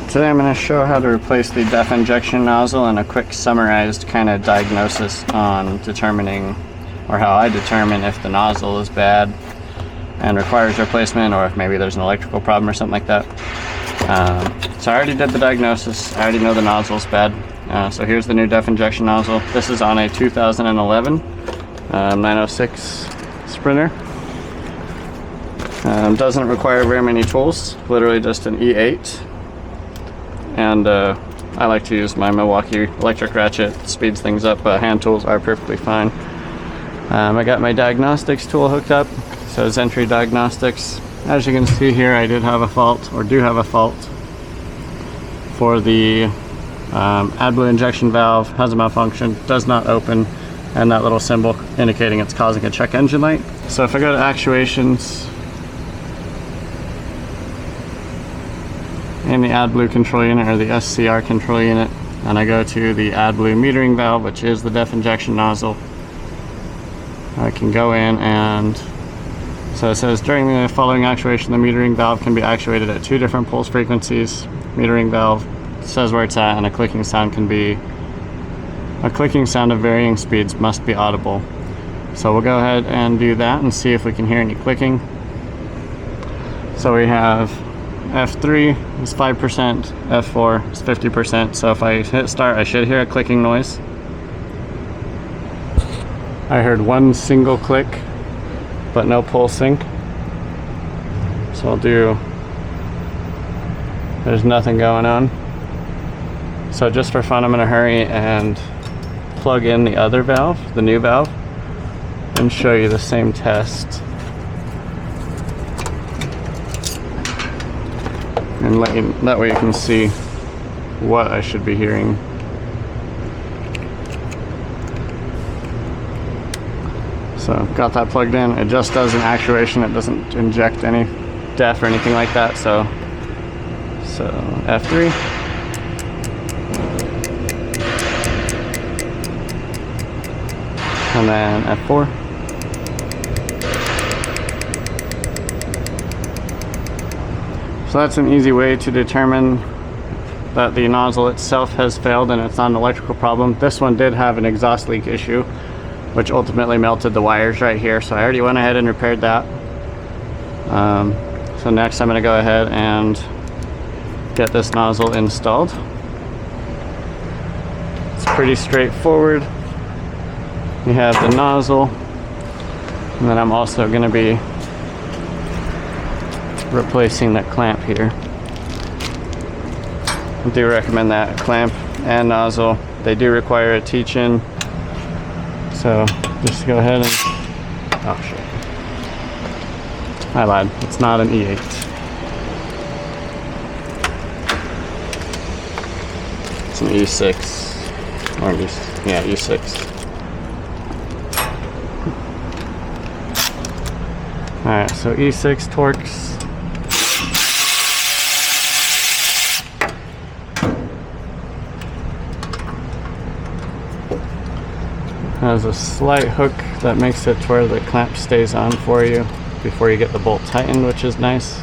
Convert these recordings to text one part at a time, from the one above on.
Alright, today I'm going to show how to replace the DEF injection nozzle and a quick summarized kind of diagnosis on determining, or how I determine if the nozzle is bad and requires replacement, or if maybe there's an electrical problem or something like that. So I already did the diagnosis. I already know the nozzle's bad. So here's the new DEF injection nozzle. This is on a 2011 906 Sprinter. Doesn't require very many tools, literally just an E8. And I like to use my Milwaukee electric ratchet. It speeds things up, but hand tools are perfectly fine. I got my diagnostics tool hooked up, so XENTRY diagnostics. As you can see here, I did have a fault, or do have a fault, for the AdBlue injection valve. Has a malfunction, does not open, and that little symbol indicating it's causing a check engine light. So if I go to actuations, in the AdBlue control unit, or the SCR control unit, and I go to the AdBlue metering valve, which is the DEF injection nozzle, I can go in and, so it says during the following actuation the metering valve can be actuated at 2 different pulse frequencies. Metering valve says where it's at, and a clicking sound of varying speeds must be audible. So we'll go ahead and do that and see if we can hear any clicking. So we have F3 is 5%, F4 is 50%, so if I hit start I should hear a clicking noise. I heard one single click, but no pulsing. So I'll do, there's nothing going on. So just for fun I'm going to hurry and plug in the other valve, the new valve, and show you the same test. And that way you can see what I should be hearing. So got that plugged in. It just does an actuation. It doesn't inject any DEF or anything like that. So F3. And then F4. So that's an easy way to determine that the nozzle itself has failed and it's not an electrical problem. This one did have an exhaust leak issue, which ultimately melted the wires right here. So I already went ahead and repaired that. So next I'm going to go ahead and get this nozzle installed. It's pretty straightforward. You have the nozzle, and then I'm also going to be replacing that clamp here. I do recommend that clamp and nozzle. They do require a teach-in. So just go ahead and, oh shit, I lied, it's not an E8. It's an E6, or yeah, E6. Alright, so E6 Torx. Has a slight hook that makes it to where the clamp stays on for you before you get the bolt tightened, which is nice.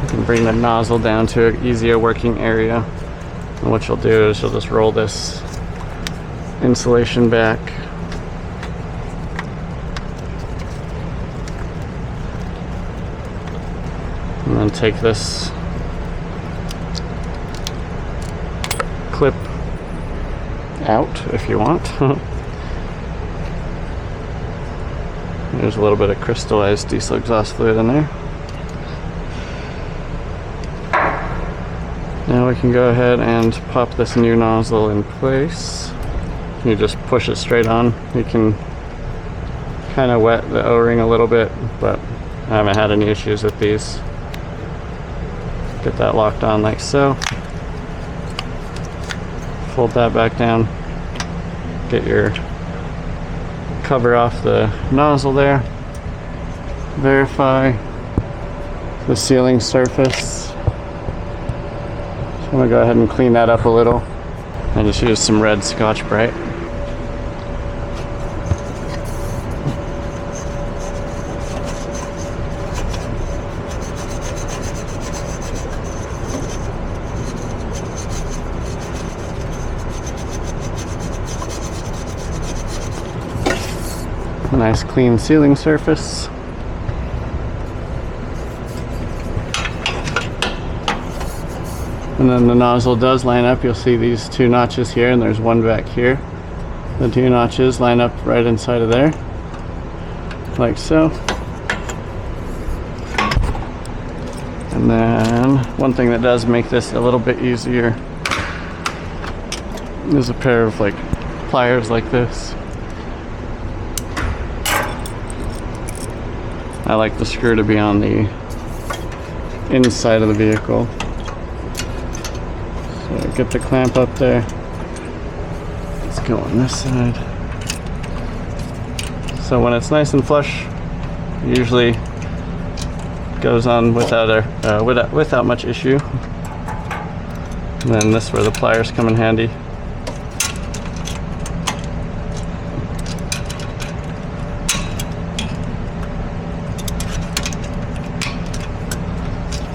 You can bring the nozzle down to an easier working area, and what you'll do is you'll just roll this insulation back, and then take this clip out if you want. There's a little bit of crystallized diesel exhaust fluid in there. Now we can go ahead and pop this new nozzle in place. You just push it straight on. You can kind of wet the O-ring a little bit, but I haven't had any issues with these. Get that locked on like so. Fold that back down. Get your cover off the nozzle there. Verify the sealing surface. I'm gonna go ahead and clean that up a little. I just used some red Scotch-Brite. A nice clean sealing surface. And then the nozzle does line up. You'll see these two notches here, and there's one back here. The two notches line up right inside of there, like so. And then one thing that does make this a little bit easier is a pair of like pliers like this. I like the screw to be on the inside of the vehicle. So get the clamp up there. Let's go on this side. So when it's nice and flush, it usually goes on without much issue. And then this is where the pliers come in handy.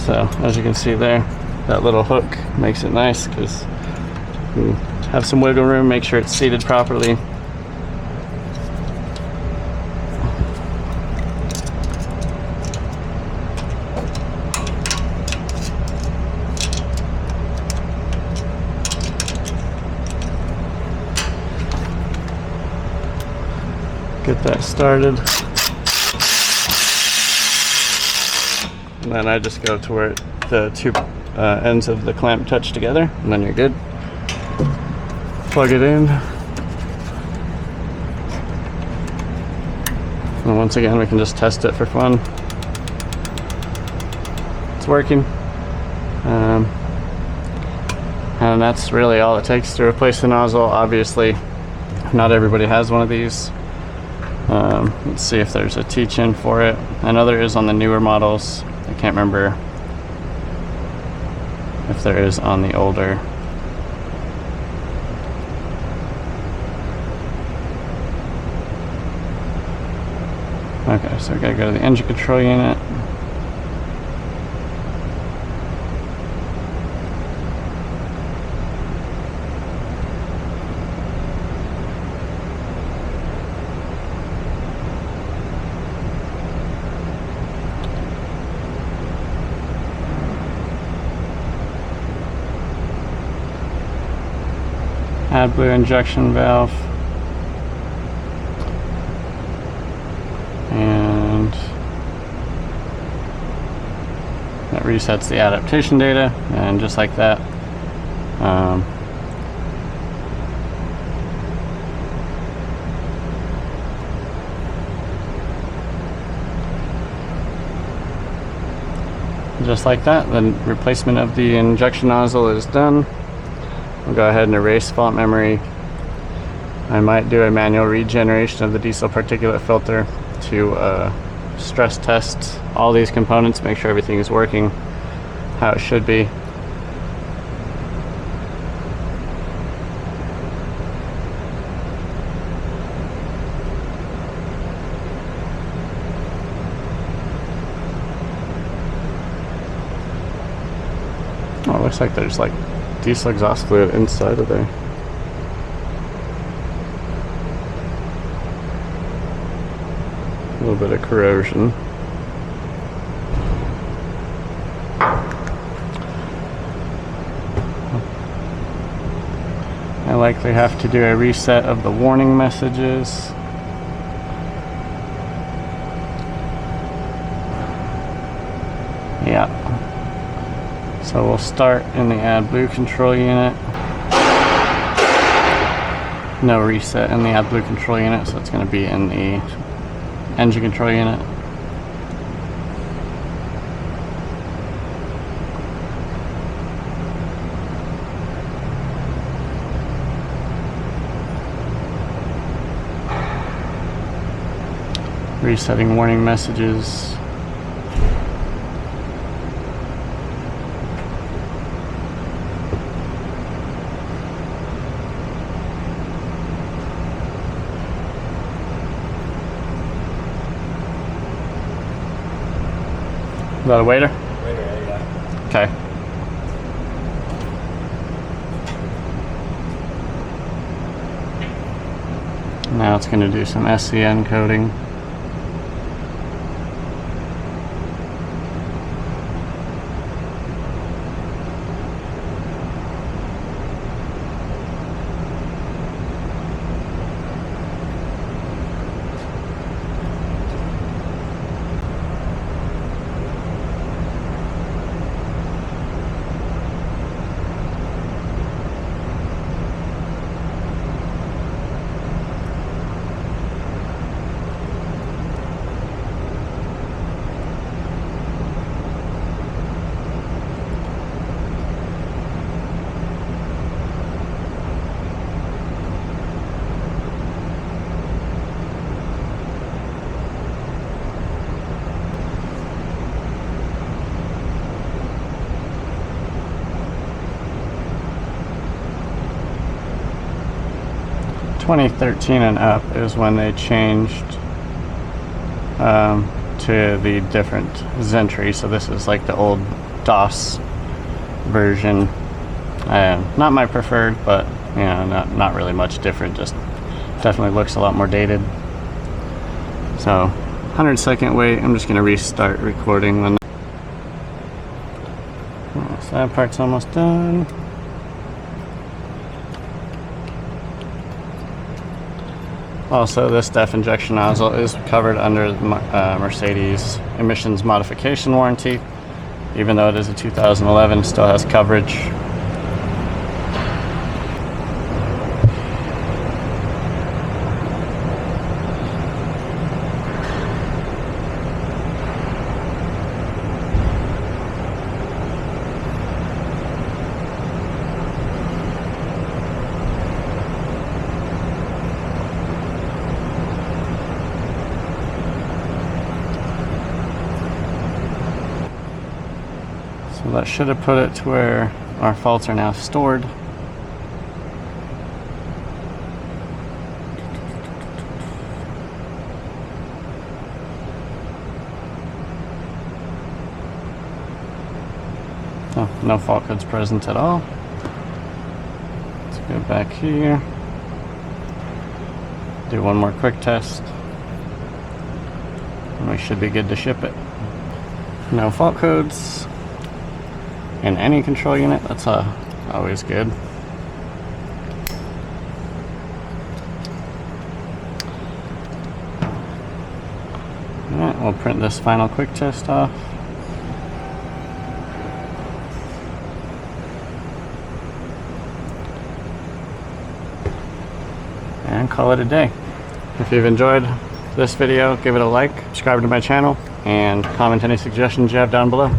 So as you can see there, that little hook makes it nice because you have some wiggle room, make sure it's seated properly. Get that started. And then I just go to where the two ends of the clamp touch together, and then you're good. Plug it in. And once again, we can just test it for fun. It's working. And that's really all it takes to replace the nozzle. Obviously, not everybody has one of these. Let's see if there's a teach-in for it. I know there is on the newer models. I can't remember if there is on the older. Okay, so we gotta go to the engine control unit. AdBlue injection valve, and that resets the adaptation data, and just like that, just like that, the replacement of the injection nozzle is done. I'll go ahead and erase fault memory. I might do a manual regeneration of the diesel particulate filter to stress test all these components, make sure everything is working how it should be. Oh, it looks like there's like diesel exhaust fluid inside of there. A little bit of corrosion. I likely have to do a reset of the warning messages. Yeah. So we'll start in the AdBlue control unit. No reset in the AdBlue control unit, so it's going to be in the engine control unit. Resetting warning messages. that a waiter? Waiter, yeah. Okay. Now it's going to do some SCN coating. .2013 and up is when they changed to the different XENTRY. So this is like the old DOS version. Not my preferred, but you know, not really much different. Just definitely looks a lot more dated. So 100-second wait. I'm just gonna restart recording when. So that part's almost done. Also, this DEF injection nozzle is covered under the Mercedes emissions modification warranty. Even though it is a 2011, it still has coverage. So that should have put it to where our faults are now stored. Oh, no fault codes present at all. Let's go back here. Do one more quick test. And we should be good to ship it. No fault codes in any control unit. That's always good. Alright, we'll print this final quick test off. And call it a day. If you've enjoyed this video, give it a like, subscribe to my channel, and comment any suggestions you have down below.